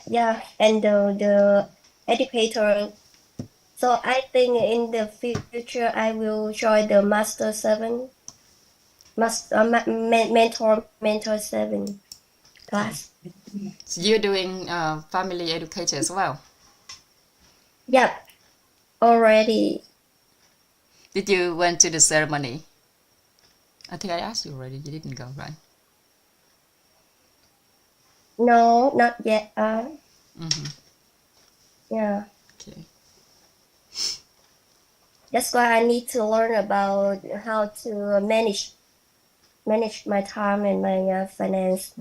yeah, and the educator. So I think in the future I will join the Master 7, Mentor 7 class. So you're doing family educator as well. Yep, already. Did you went to the ceremony? I think I asked you already. You didn't go, right? No, not yet. Mm-hmm. Yeah. Okay. That's why I need to learn about how to manage my time and my finance.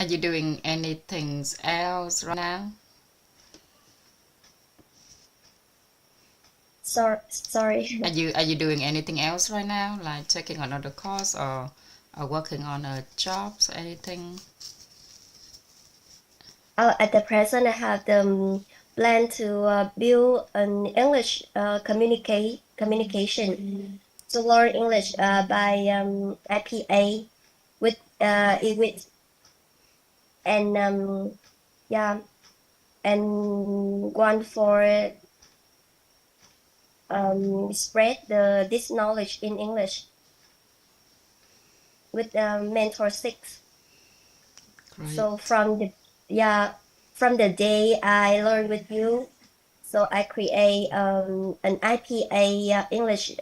Are you doing anything else right now? Sorry. Are you doing anything else right now, like taking another course or working on a job or anything? At the present, I have the plan to build an English communication to learn English by IPA with and yeah, and one for spread this knowledge in English with Mentor 6. So Great. from the day I learned with you, so I create an IPA English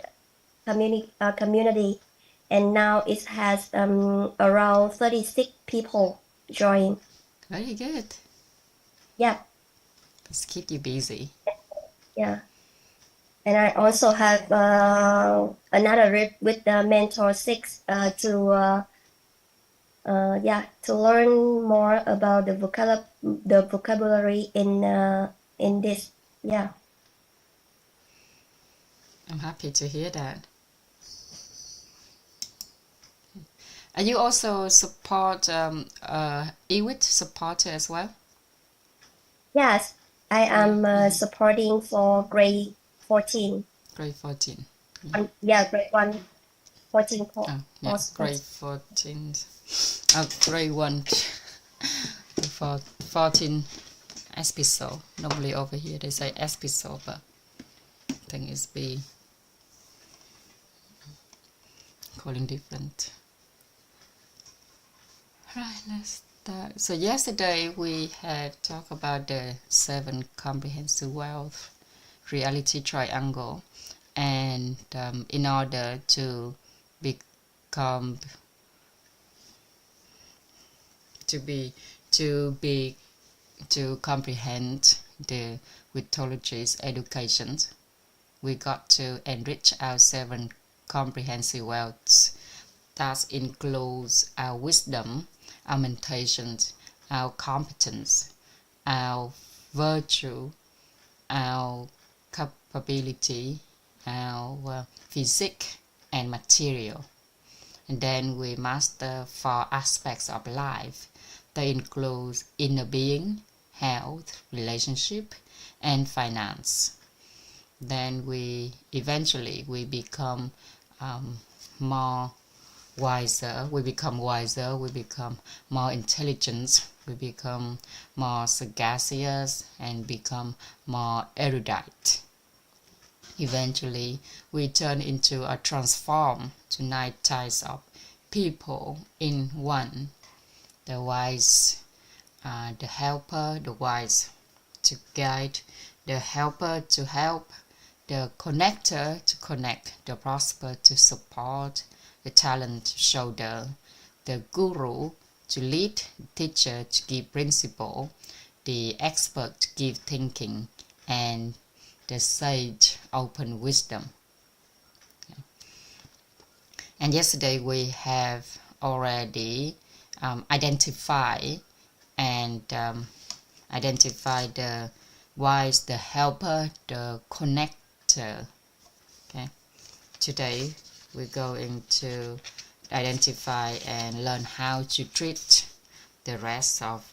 community, and now it has around 36 people join. Very good. Yeah, Let's keep you busy. yeah. And I also have another with the Mentor 6 to learn more about the vocabulary in this. Yeah. I'm happy to hear that. Are you also support EWIT supporter as well? Yes, I Yeah. am supporting for grade 14. Grade 14. Yeah. Yeah, grade 1, 14 Oh, yeah. course. Grade 14. Grade 1 for 14 episode. Normally over here they say episode, but I think it's be calling different. Right, let's start. So yesterday we had talked about the 7 comprehensive wealth reality triangle, and in order to become to be to be to comprehend the Withology's education, we got to enrich our 7 comprehensive wealths. That includes our wisdom, our meditation, our competence, our virtue, our capability, our physique and material. And then we master 4 aspects of life. They include inner being, health, relationship, and finance. Then we eventually become more wiser, we become more intelligent, we become more sagacious, and become more erudite. Eventually, we turn into a transform to 9 types of people in one: the wise, the helper, the wise to guide, the helper to help, the connector to connect, the prosper to support, the talent to shoulder, the guru to lead, the teacher to give principle, the expert to give thinking, and the sage open wisdom. And yesterday we have already identified the wise, the helper, the connector. Okay. Today we're going to identify and learn how to treat the rest of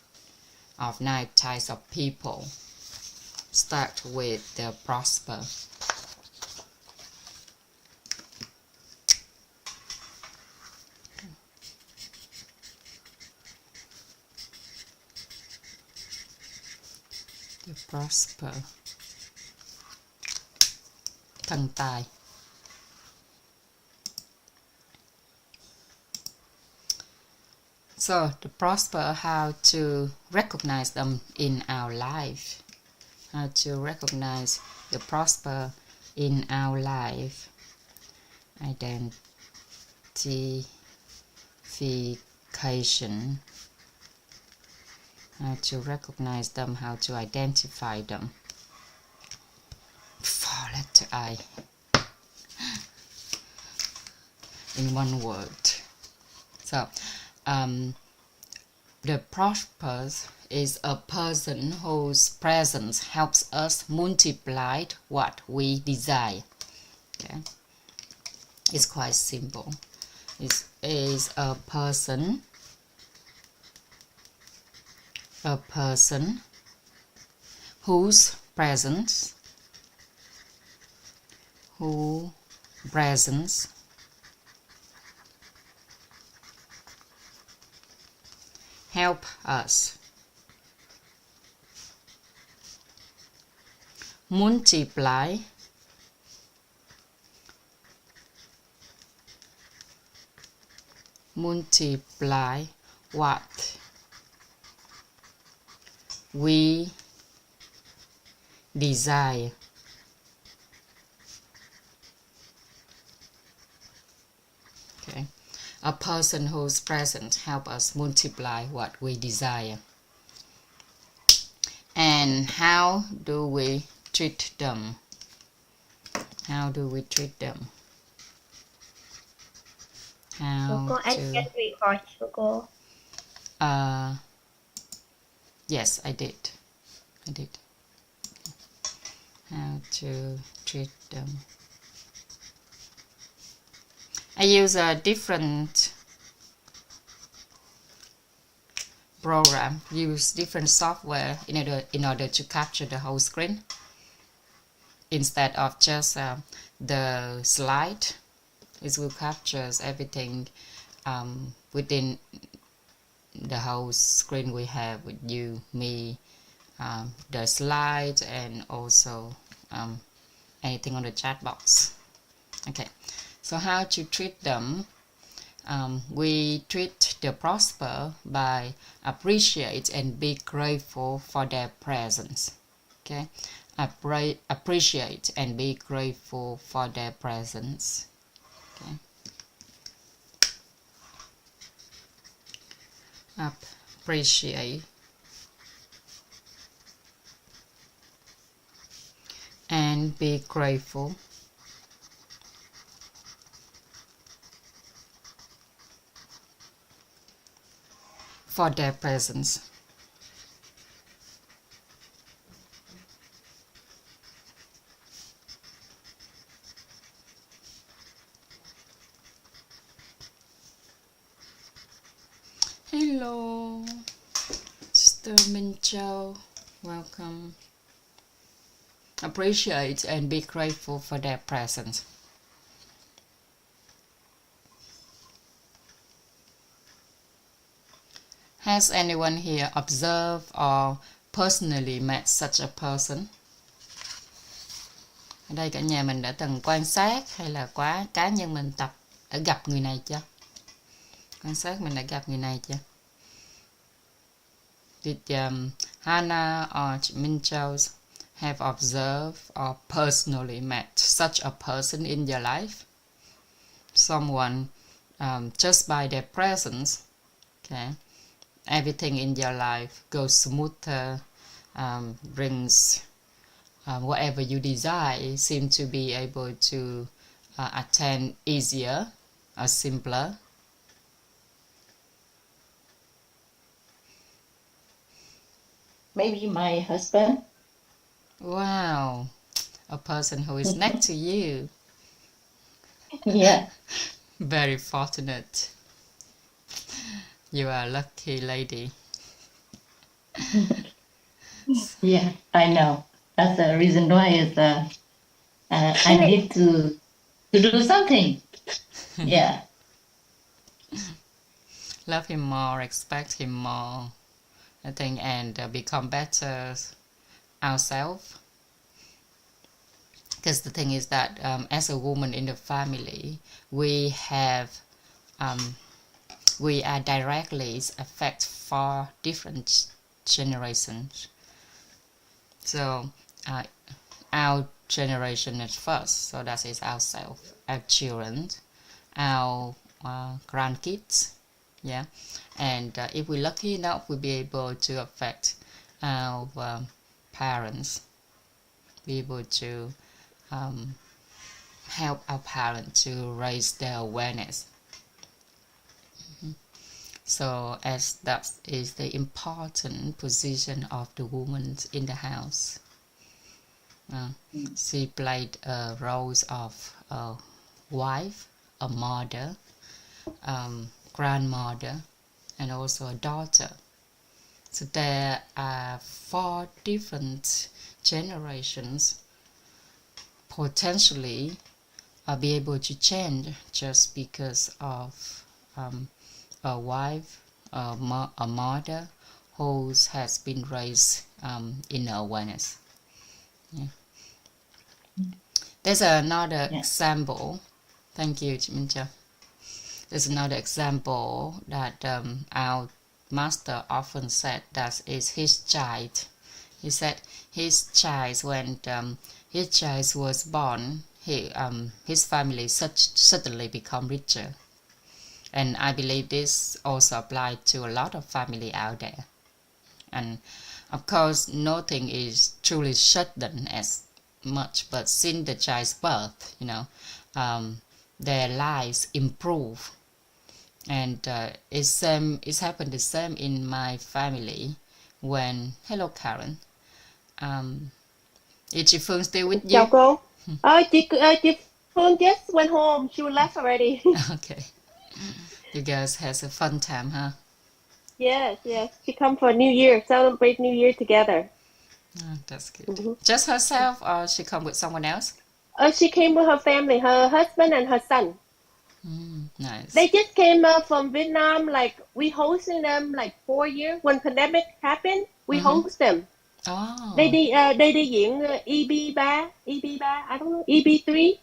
9 types of people. Start with the prosper. The prosper. Thần tài. So, the prosper, how to recognize them in our life. How to recognize the prosper in our life. Identification. How to recognize them, how to identify them. 4 letter I. In one word. So, the prosper is a person whose presence helps us multiply what we desire. Okay, it's quite simple. It is a person whose presence help us multiply what we desire. Okay, a person whose presence help us multiply what we desire. And how do we treat them? How do we treat them? Cô, I can record cho cô. Yes, I did. How to treat them. I use a different program, use different software in order to capture the whole screen instead of just the slide. It will capture everything within the whole screen we have with you, me, the slides, and also anything on the chat box. Okay, so how to treat them? We treat the prosper by appreciate and be grateful for their presence. Okay, appreciate and be grateful for their presence. Okay, appreciate and be grateful for their presence. Hello, Sister Minh Châu, welcome. Appreciate and be grateful for their presence. Has anyone here observed or personally met such a person? Ở đây cả nhà mình đã từng quan sát hay là cá nhân mình đã gặp người này chưa? Quan sát mình đã gặp người này chưa? Did Hannah or Minh Châu have observed or personally met such a person in your life? Someone just by their presence, okay, everything in your life goes smoother, brings whatever you desire, seem to be able to attain easier or simpler. Maybe my husband. Wow, a person who is next to you. Yeah. Very fortunate. You are a lucky lady. Yeah, I know. That's the reason why is I need to do something. Yeah. Love him more, respect him more, I think, and become better ourselves. Because the thing is that as a woman in the family, we are directly affect 4 different generations. So our generation is first, so that is ourselves, our children, our grandkids, yeah, and if we're lucky enough, we'll be able to affect our parents, be able to help our parents to raise their awareness. So as that is the important position of the woman in the house. She played roles of a wife, a mother, grandmother, and also a daughter. So there are 4 different generations potentially be able to change just because of a wife, a mother who has been raised in awareness. Yeah. There's another example. Thank you, Mincha. There's another example that our master often said that is his child. He said his child, when his child was born, his family suddenly become richer. And I believe this also applies to a lot of family out there. And of course, nothing is truly sudden as much, but since the child's birth, their lives improve. And it's happened the same in my family when, hello Karen, is chị Phương still with Chào you? cô. Chị Phương just went home. She left already. Okay. You guys has a fun time, huh? Yes. She come for New Year, celebrate New Year together. Oh, that's good. Just herself, or she come with someone else? She came with her family, her husband and her son. Nice. They just came from Vietnam. Like we hosting them like 4 years. When pandemic happened, we host them. Oh. They đi diễn EB3, I don't know, EB3.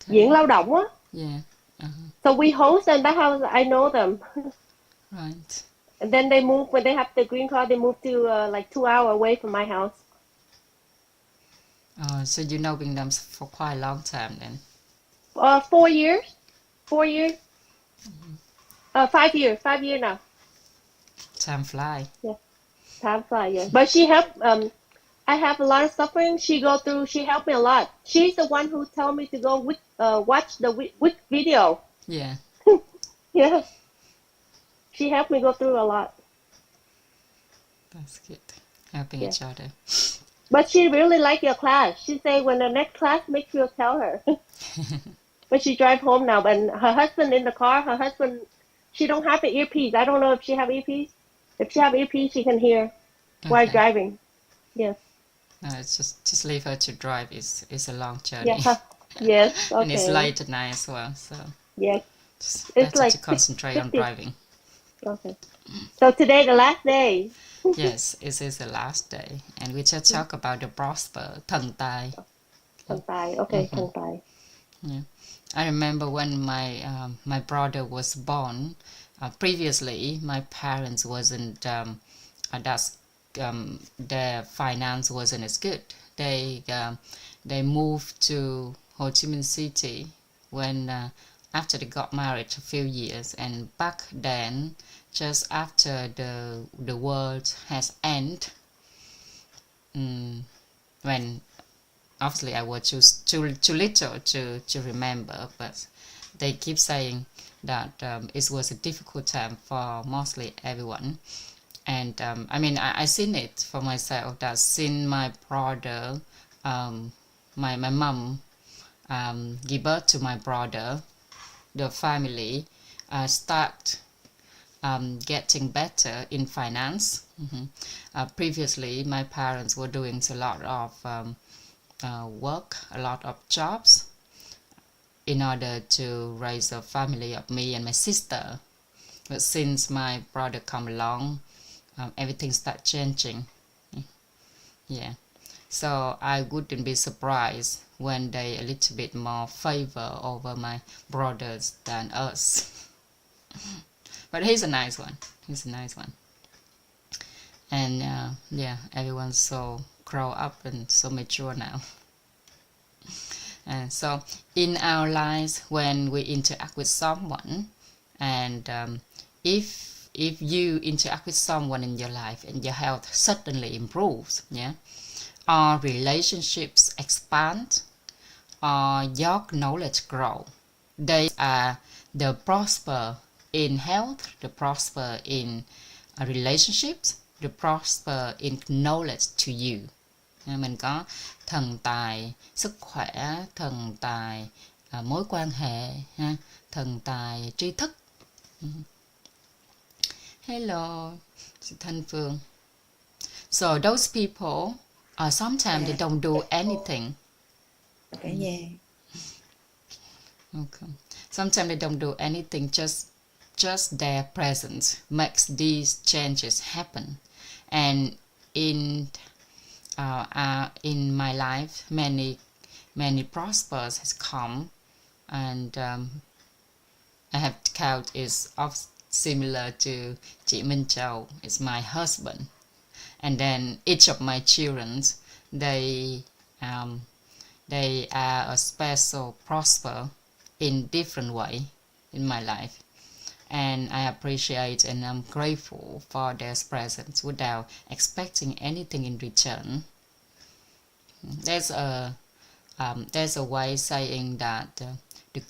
Diễn lao động á. Yeah. So we host them. That how I know them. Right. And then they move, when they have the green card, they move to like 2 hours away from my house. Oh, so you know them for quite a long time then? 4 years. 4 years. 5 years. 5 years now. Time fly. Yeah. Time fly, yeah. But she helped, I have a lot of suffering. She helped me a lot. She's the one who told me to go watch the WIC video. Yeah. Yeah. She helped me go through a lot. That's good. Helping each other. But she really liked your class. She said when the next class, make sure you tell her. But she drive home now, and her husband in the car. Her husband, she don't have the earpiece. I don't know if she have earpiece. If she have earpiece, she can hear while driving. Yes. No, it's just leave her to drive. It's a long journey. Yeah. Yes. Okay. And it's late at night as well, so yes. it's It's better like to concentrate on driving. Okay. So today the last day. Yes, it is the last day, and we just talk about the prosper, thần tài. Thần tài. Okay, thần tài. Yeah. I remember when my brother was born. Previously, my parents wasn't. Their finance wasn't as good. They moved to Ho Chi Minh City when after they got married a few years, and back then, just after the world has ended, when obviously I was too little to remember, but they keep saying that it was a difficult time for mostly everyone. And I mean, I seen it for myself that since my brother, my mom give birth to my brother, the family start getting better in finance. Previously, my parents were doing a lot of work, a lot of jobs in order to raise a family of me and my sister. But since my brother come along, everything start changing. Yeah. So I wouldn't be surprised when they a little bit more favor over my brothers than us. But he's a nice one. He's a nice one. And yeah, everyone's so grown up and so mature now. And so in our lives, when we interact with someone, and if you interact with someone in your life and your health suddenly improves, yeah, our relationships expand, or your knowledge grow, they are the prosper in health, the prosper in relationships, the prosper in knowledge to you. Mình có thần tài sức khỏe, thần tài mối quan hệ, thần tài tri thức. Hello, chị Thanh Phương. So those people, sometimes they don't do anything. Okay, yeah. Okay. Sometimes they don't do anything, just their presence makes these changes happen. And in my life, many prospers has come, and I have count is of similar to chị Minh Châu. It's my husband, and then each of my children, they are a special prosper in different way in my life, and I appreciate and I'm grateful for their presence without expecting anything in return. There's a way saying that the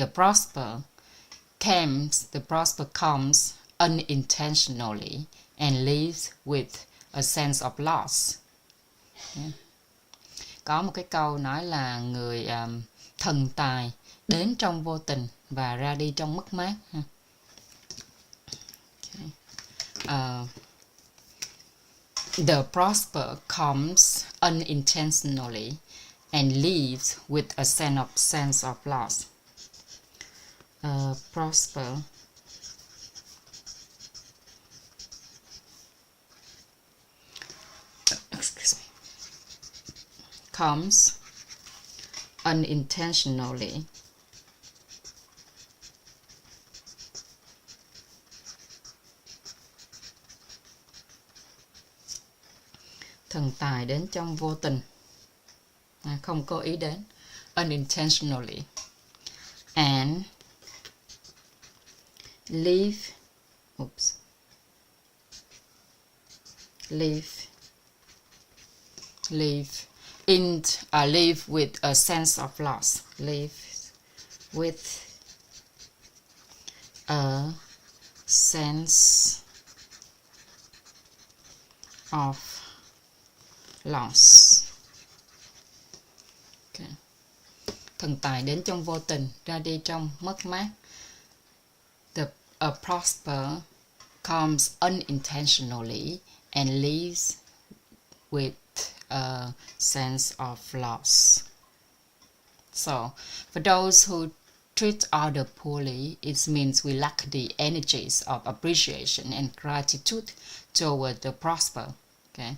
prosper comes unintentionally and leaves with a sense of loss. Yeah. Có một cái câu nói là người thần tài đến trong vô tình và ra đi trong mất mát. Okay. The prosper comes unintentionally and leaves with a sense of loss. Prosper comes unintentionally thần tài đến trong vô tình, không cố ý đến, unintentionally, and leave with a sense of loss. Live with a sense of loss. Okay. Thần tài đến trong vô tình, ra đi trong mất mát. A prosper comes unintentionally and leaves with a sense of loss. So, for those who treat others poorly, it means we lack the energies of appreciation and gratitude toward the prosper. Okay.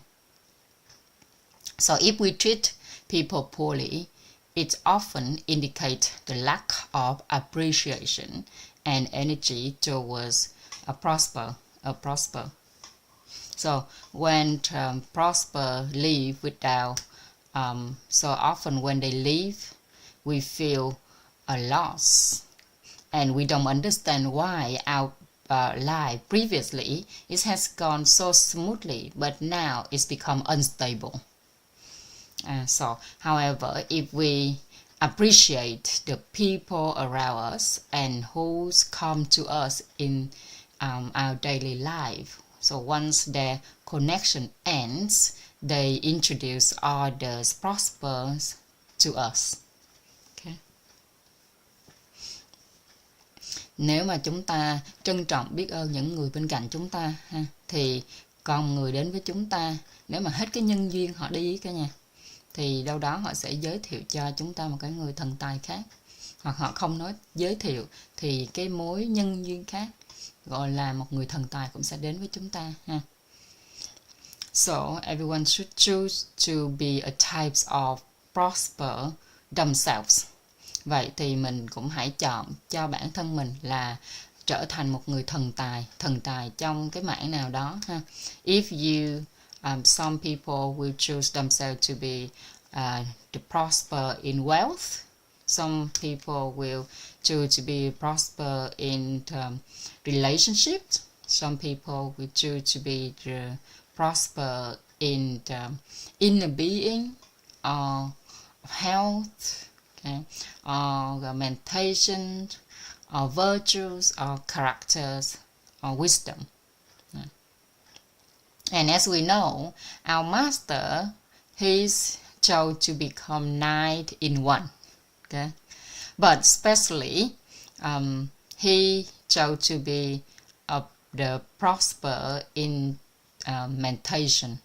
So, if we treat people poorly, it often indicates the lack of appreciation and energy towards a prosper. So when prosper leave without, so often when they leave, we feel a loss, and we don't understand why our life previously it has gone so smoothly, but now it's become unstable. So, however, if we appreciate the people around us and who's come to us in our daily life, so once their connection ends, they introduce others prospers to us. Okay. Nếu mà chúng ta trân trọng biết ơn những người bên cạnh chúng ta thì còn người đến với chúng ta, nếu mà hết cái nhân duyên họ đi cả nhà, thì đâu đó họ sẽ giới thiệu cho chúng ta một cái người thần tài khác, hoặc họ không nói giới thiệu thì cái mối nhân duyên khác gọi là một người thần tài cũng sẽ đến với chúng ta ha. So everyone should choose to be a type of prosper themselves. Vậy thì mình cũng hãy chọn cho bản thân mình là trở thành một người thần tài trong cái mảng nào đó ha. If you some people will choose themselves to be to prosper in wealth. Some people will choose to be prosper in relationships. Some people will choose to be prosper in inner being or health, okay, or meditation, or virtues, or characters, or wisdom. And as we know, our master, he's chose to become 9 in 1. Okay, but especially he chose to be the prosper in meditation.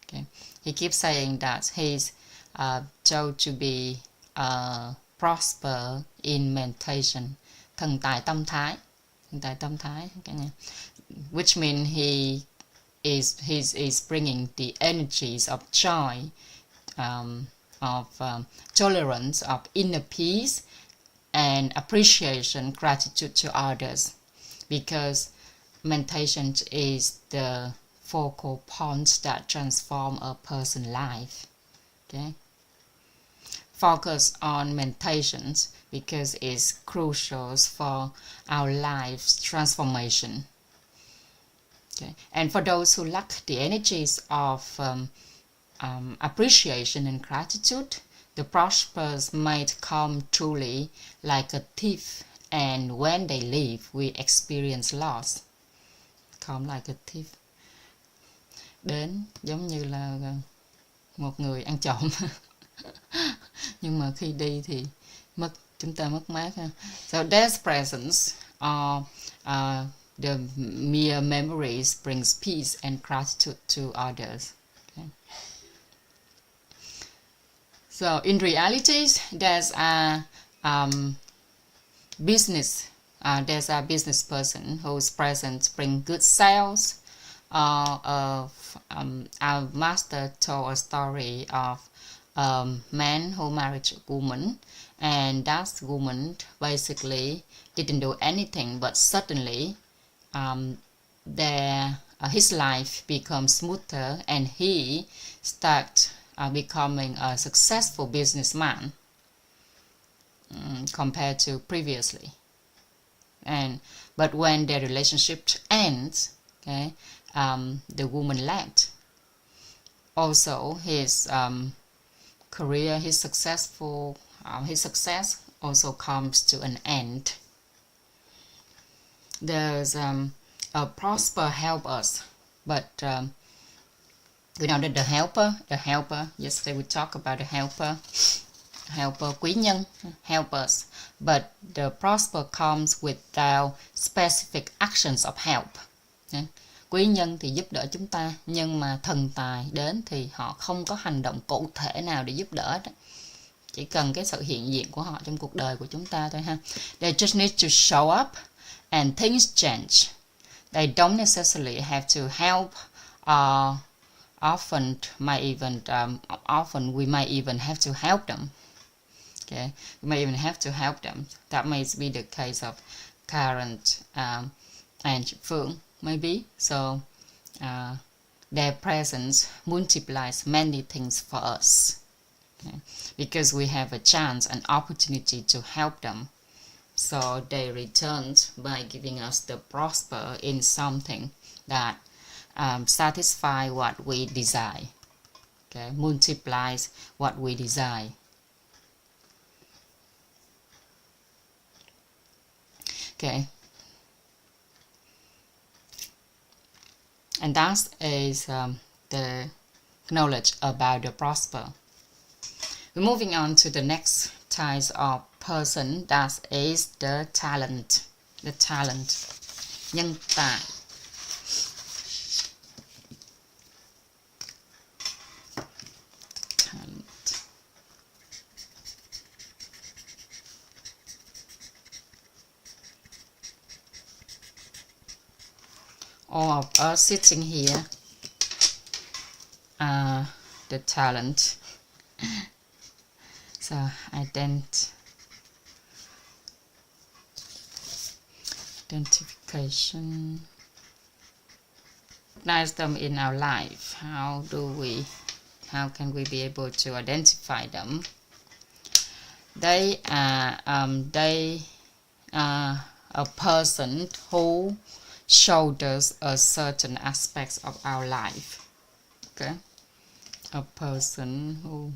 Okay, he keeps saying that he's chose to be prosper in meditation. Thần tài tâm thái, okay, which means he is bringing the energies of joy, of tolerance, of inner peace, and appreciation, gratitude to others, because meditation is the focal point that transform a person's life. Okay, focus on meditations because it's crucial for our life's transformation. Okay, and for those who lack the energies of appreciation and gratitude, the prosperous might come truly like a thief, and when they leave, we experience loss. Come like a thief. Đến giống như là một người ăn trộm. Nhưng mà khi đi thì chúng ta mất mát ha. So death's presence or the mere memories brings peace and gratitude to others. Okay. So in reality, there's a business person whose presence brings good sales. Our master told a story of a man who married a woman, and that woman basically didn't do anything, but suddenly his life becomes smoother, and he started becoming a successful businessman compared to previously. But when their relationship ends, okay, the woman left. Also, his career, his success also comes to an end. There's a prosper help us, but we know that the helper. Yesterday we talked about the helper, quý nhân, help us. But the prosper comes without specific actions of help. Okay? Quý nhân thì giúp đỡ chúng ta, nhưng mà thần tài đến thì họ không có hành động cụ thể nào để giúp đỡ đó. Chỉ cần cái sự hiện diện của họ trong cuộc đời của chúng ta thôi ha. They just need to show up and things change. They don't necessarily have to help. Often we might even have to help them. Okay, we may even have to help them. That may be the case of Karen and Phương, maybe. So their presence multiplies many things for us, okay? Because we have a chance, an opportunity to help them. So they return by giving us the prosper in something that satisfy what we desire. Okay, multiplies what we desire. Okay, and that is the knowledge about the prosper. We're moving on to the next type of person, that is the talent. The talent, nhân tài. All of us sitting here the talent. So identification. Recognize them in our life. How can we be able to identify them? They are a person who shoulders a certain aspects of our life. Okay, a person who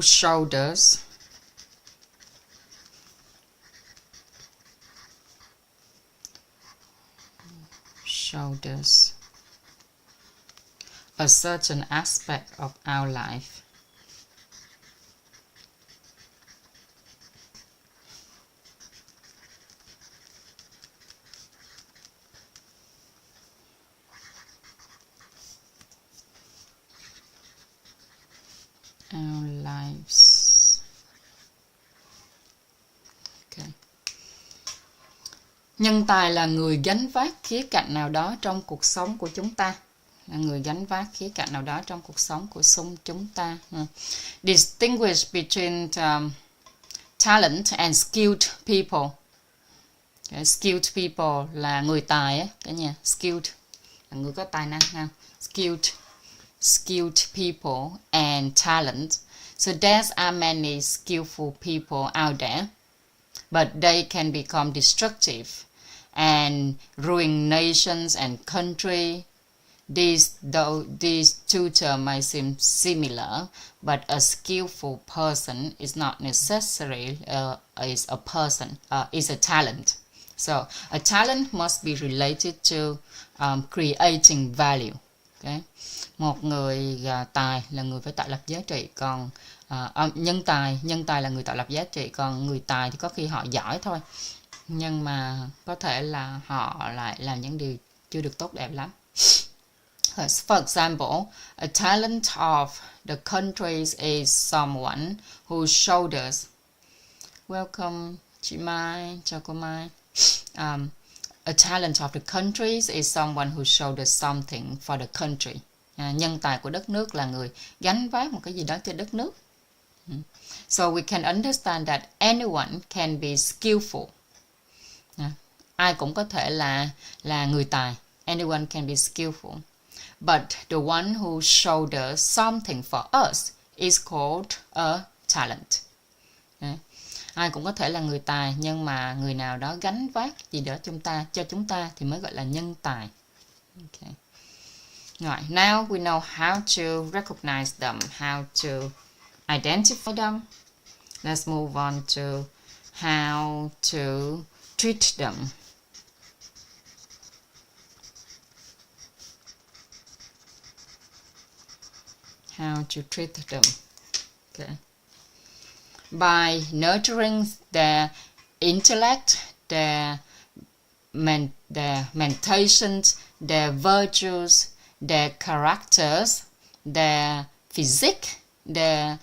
shoulders a certain aspect of our life. Our lives. Okay. Nhân tài là người gánh vác khía cạnh nào đó trong cuộc sống của chúng ta. Là người gánh vác khía cạnh nào đó trong cuộc sống của chúng ta. Distinguish between talent and skilled people. Okay. Skilled people là người tài á, cả nhà. Skilled là người có tài năng ha. Skilled people and talent. So there are many skillful people out there, but they can become destructive and ruin nations and country. These two terms may seem similar, but a skillful person is not necessarily is a person, is a talent. So a talent must be related to creating value. Okay. Một người tài là người phải tạo lập giá trị, còn nhân tài là người tạo lập giá trị, còn người tài thì có khi họ giỏi thôi, nhưng mà có thể là họ lại làm những điều chưa được tốt đẹp lắm. For example, a talent of the countries is someone who shoulders. Welcome, chị Mai, chào cô Mai. A talent of the countries is someone who shoulders something for the country. Nhân tài của đất nước là người gánh vác một cái gì đó cho đất nước. So we can understand that anyone can be skillful. Ai cũng có thể là người tài. Anyone can be skillful. But the one who shoulders something for us is called a talent. Ai cũng có thể là người tài, nhưng mà người nào đó gánh vác gì đó cho chúng ta thì mới gọi là nhân tài. Okay. Right, now we know how to recognize them, how to identify them. Let's move on to how to treat them. How to treat them. Okay. By nurturing their intellect, their mentation, their virtues, their characters, their physique, their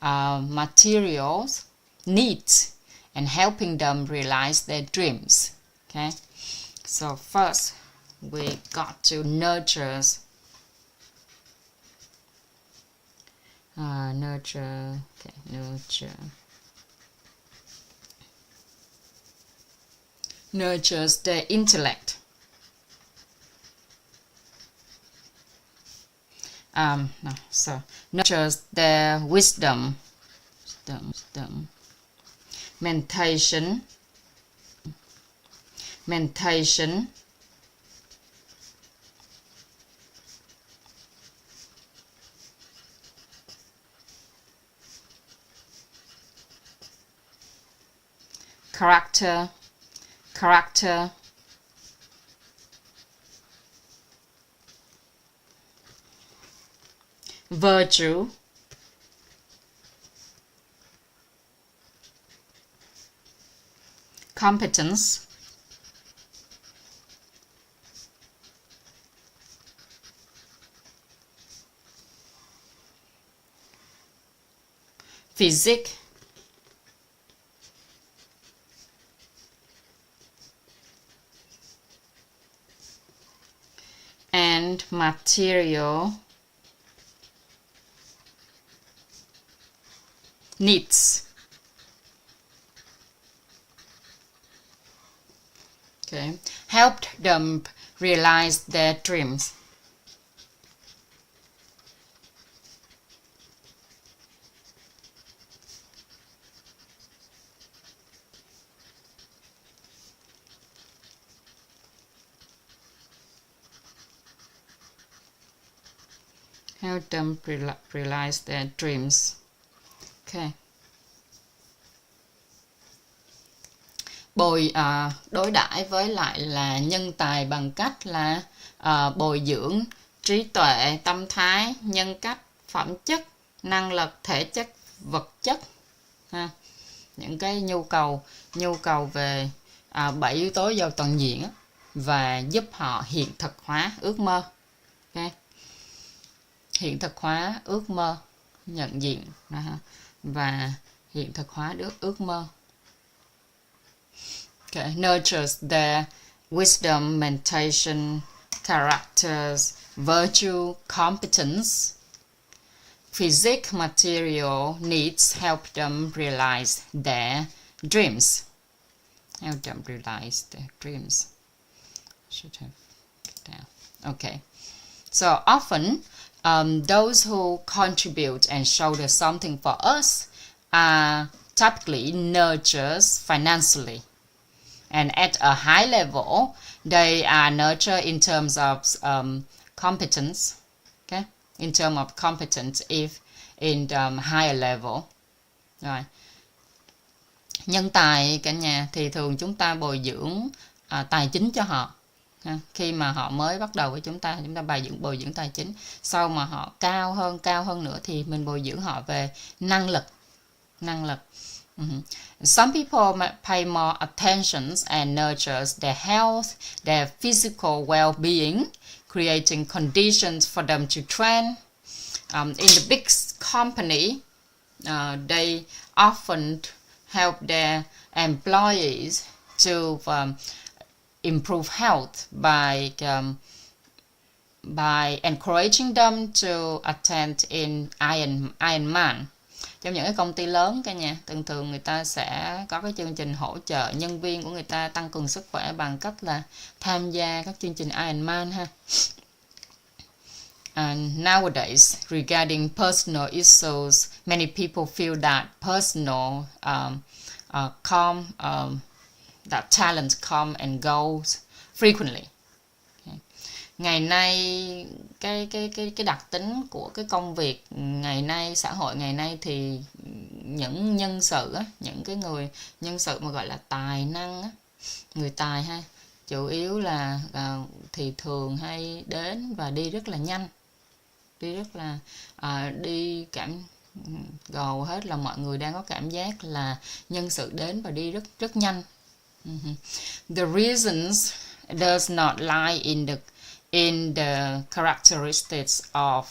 materials, needs, and helping them realize their dreams. Okay. So first, we got to nurture. Nurtures their intellect. Nurtures their wisdom. Mentation. Character. Virtue. Competence. Physique. material needs. Okay, helped them realize their dreams. Help them realize their dreams. Okay. Đối đãi với lại là nhân tài bằng cách là bồi dưỡng trí tuệ, tâm thái, nhân cách, phẩm chất, năng lực, thể chất, vật chất ha. Những cái nhu cầu về 7 yếu tố giàu toàn diện á, và giúp họ hiện thực hóa ước mơ. Okay. Hiện thực hóa ước mơ, nhận diện và hiện thực hóa ước mơ. Okay. Nurtures their wisdom, meditation, characters, virtue, competence. Physical material needs help them realize their dreams. Help them realize their dreams. Should have it down. Okay. So often, those who contribute and shoulder something for us are typically nurtured financially. And at a high level, they are nurtured in terms of competence. Okay, in terms of competence, if in higher level. Rồi, nhân tài cả nhà thì thường chúng ta bồi dưỡng tài chính cho họ. Khi mà họ mới bắt đầu với chúng ta bồi dưỡng tài chính. Sau mà họ cao hơn nữa thì mình bồi dưỡng họ về năng lực. Some people pay more attention and nurtures their health, their physical well-being, creating conditions for them to train. In the big company, they often help their employees to improve health by encouraging them to attend in Ironman. Trong những cái công ty lớn cả nhà, thường người ta sẽ có cái chương trình hỗ trợ nhân viên của người ta tăng cường sức khỏe bằng cách là tham gia các chương trình Ironman ha. And nowadays, regarding personal issues, many people feel that personal that talent come and goes frequently. Ngày nay cái đặc tính của cái công việc ngày nay, xã hội ngày nay thì những nhân sự á, những cái người nhân sự mà gọi là tài năng á, người tài ha, chủ yếu là thì thường hay đến và đi rất là nhanh, gầu hết là mọi người đang có cảm giác là nhân sự đến và đi rất nhanh. The reasons does not lie in the characteristics of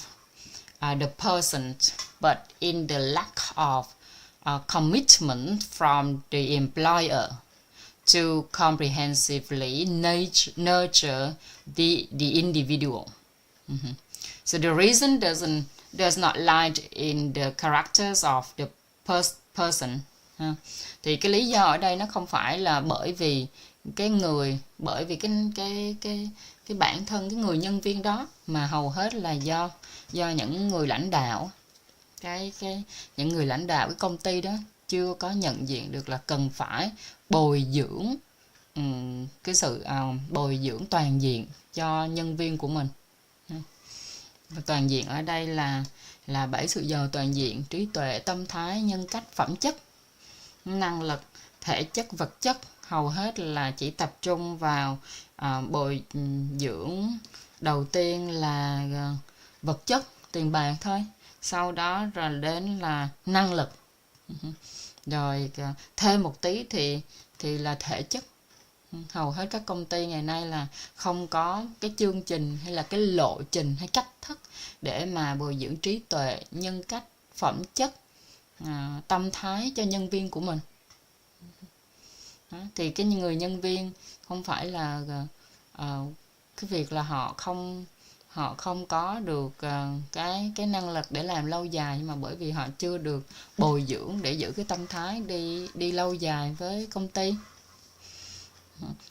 the person, but in the lack of commitment from the employer to comprehensively nurture the individual. So the reason does not lie in the characters of the person. Thì cái lý do ở đây nó không phải là bởi vì cái bản thân cái người nhân viên đó, mà hầu hết là do những người lãnh đạo, những người lãnh đạo cái công ty đó chưa có nhận diện được là cần phải bồi dưỡng cái sự bồi dưỡng toàn diện cho nhân viên của mình. Và toàn diện ở đây là 7 sự giàu toàn diện: trí tuệ, tâm thái, nhân cách, phẩm chất, năng lực, thể chất, vật chất. Hầu hết là chỉ tập trung vào bồi dưỡng đầu tiên là vật chất, tiền bạc thôi, sau đó rồi đến là năng lực, rồi thêm một tí thì là thể chất. Hầu hết các công ty ngày nay là không có cái chương trình hay là cái lộ trình hay cách thức để mà bồi dưỡng trí tuệ, nhân cách, phẩm chất, tâm thái cho nhân viên của mình. Đó, thì cái người nhân viên không phải là cái việc là họ họ không có được cái năng lực để làm lâu dài, nhưng mà bởi vì họ chưa được bồi dưỡng để giữ cái tâm thái đi lâu dài với công ty.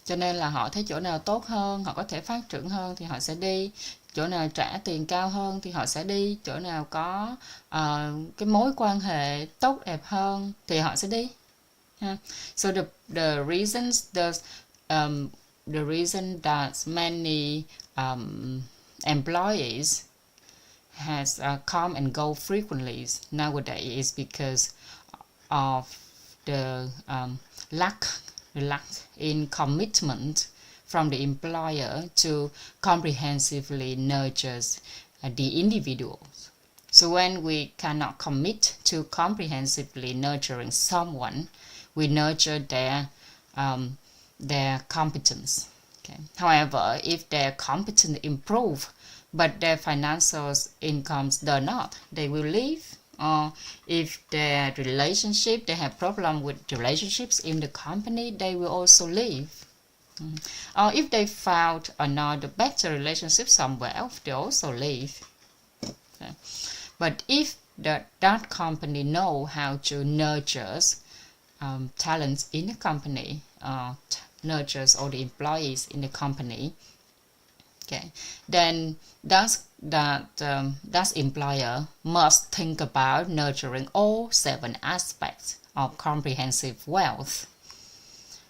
Cho nên là họ thấy chỗ nào tốt hơn, họ có thể phát triển hơn thì họ sẽ đi, chỗ nào trả tiền cao hơn thì họ sẽ đi, chỗ nào có cái mối quan hệ tốt đẹp hơn thì họ sẽ đi. So the reason that many employees has come and go frequently nowadays is because of the lack in commitment from the employer to comprehensively nurture the individuals. So when we cannot commit to comprehensively nurturing someone, we nurture their competence. Okay. However, if their competence improve, but their financial incomes do not, they will leave. Or if their relationship, they have problem with relationships in the company, they will also leave. Or if they found another better relationship somewhere else, they also leave. Okay. But if that company know how to nurture talents in the company, nurtures all the employees in the company, okay, then that employer must think about nurturing all 7 aspects of comprehensive wealth.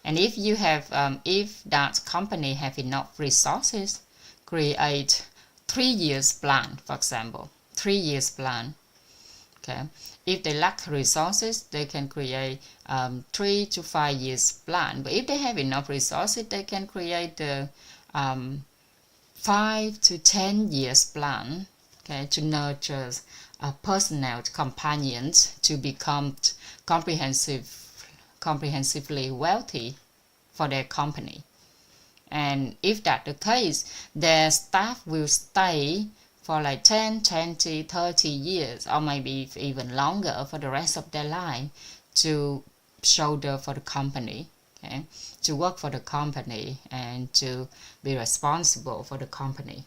And if you have, if that company have enough resources, create 3 years plan, for example, 3 years plan. Okay, if they lack resources, they can create 3 to 5 years plan. But if they have enough resources, they can create the 5 to 10 years plan, okay, to nurture personnel companions to become comprehensively wealthy for their company. And if that's the case, their staff will stay for like 10, 20, 30 years, or maybe even longer for the rest of their life to shoulder for the company, okay, to work for the company and to be responsible for the company.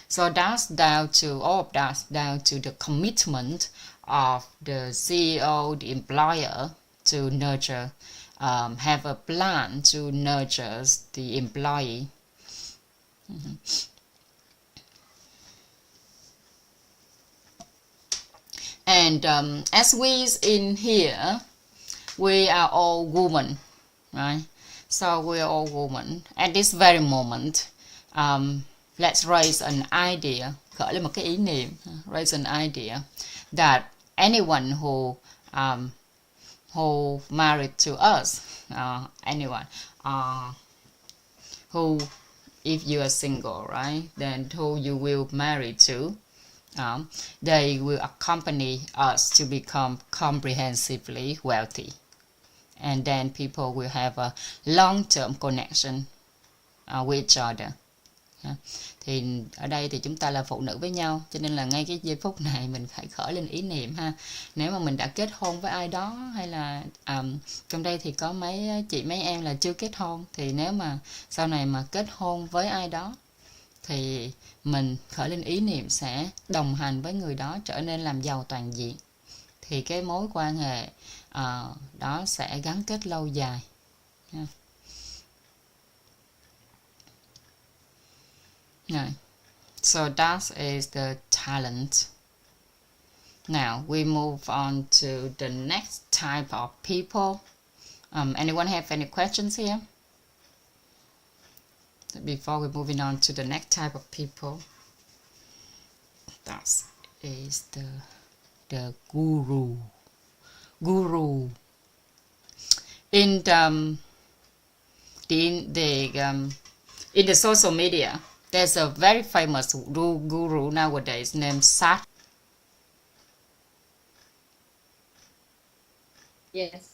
So that's down to, all of that's down to the commitment of the CEO, the employer, to nurture, have a plan to nurture the employee. And as we in here, we are all women, right? So we are all women. At this very moment, let's raise an idea, khởi lên một cái ý niệm, raise an idea that anyone who married to us, anyone who, if you are single, right, then who you will marry to, they will accompany us to become comprehensively wealthy, and then people will have a long-term connection with each other. Thì ở đây thì chúng ta là phụ nữ với nhau, cho nên là ngay cái giây phút này mình phải khởi lên ý niệm ha. Nếu mà mình đã kết hôn với ai đó, hay là trong đây thì có mấy chị mấy em là chưa kết hôn, thì nếu mà sau này mà kết hôn với ai đó thì mình khởi lên ý niệm sẽ đồng hành với người đó trở nên làm giàu toàn diện, thì cái mối quan hệ đó sẽ gắn kết lâu dài. No. So that is the talent. Now we move on to the next type of people. Anyone have any questions here? Before we moving on to the next type of people, that is the guru. Guru. In the social media, there's a very famous guru nowadays named Sat. Yes.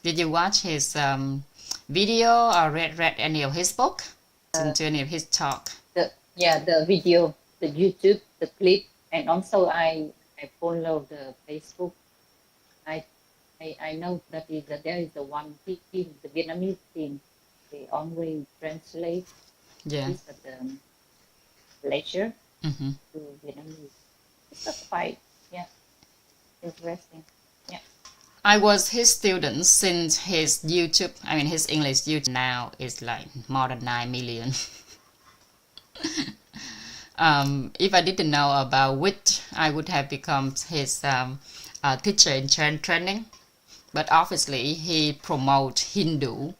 Did you watch his video or read any of his book? Listen to any of his talk? The video, the YouTube, the clip, and also I follow the Facebook. I know that there is the one team, the Vietnamese team. They always translate Yeah. piece of the lecture Hmm. to Vietnamese. It's a quite interesting. I was his student since his YouTube, I mean his English YouTube now is like more than 9 million. If I didn't know about which, I would have become his teacher in training. But obviously, he promotes Hinduism,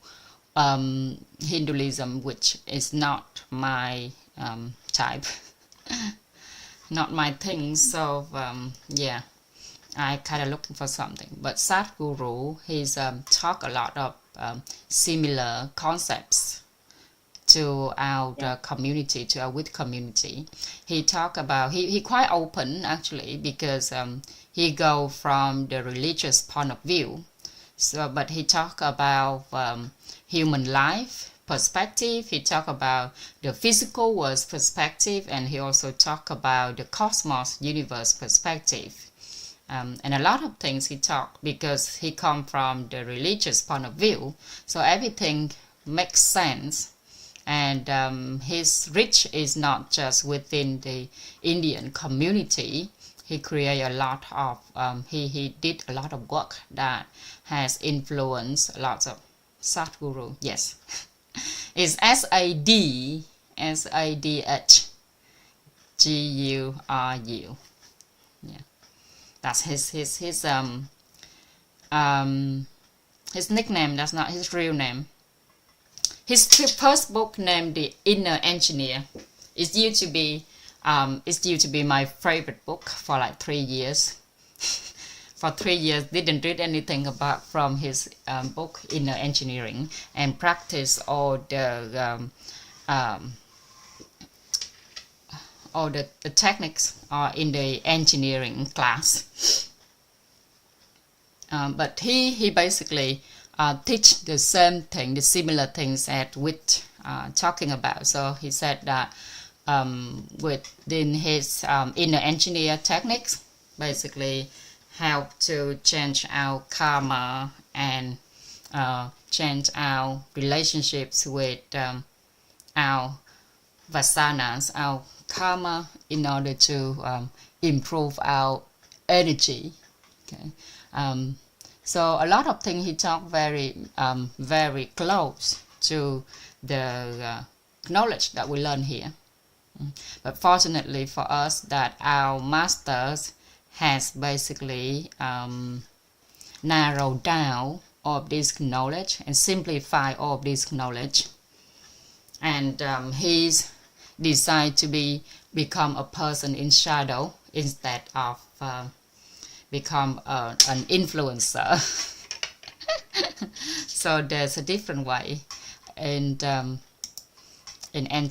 which is not my type, not my thing. So yeah, I kind of looking for something. But Sadhguru, he's talk a lot of similar concepts to our community, to our wit community. He talk about he quite open actually because he go from the religious point of view. So, but he talk about human life perspective. He talk about the physical world perspective, and he also talk about the cosmos universe perspective. And a lot of things he talk because he come from the religious point of view. So everything makes sense. And his reach is not just within the Indian community. He created a lot of he did a lot of work that has influenced lots of Sadhguru. Yes, it's SADHGURU. Yeah, that's his nickname. That's not his real name. His first book named The Inner Engineer is due to be my favorite book for like 3 years. For 3 years, didn't read anything about from his book Inner Engineering and practice all the techniques in the engineering class. But he basically teach the same thing, the similar things that with talking about. So he said that within his inner engineer techniques, basically help to change our karma and change our relationships with our vasanas, our karma, in order to improve our energy. Okay. So a lot of things he talked very close to the knowledge that we learn here. But fortunately for us, that our masters has basically narrowed down all of this knowledge and simplify all of this knowledge. And he's decided to become a person in shadow instead of become an influencer. So there's a different way in entering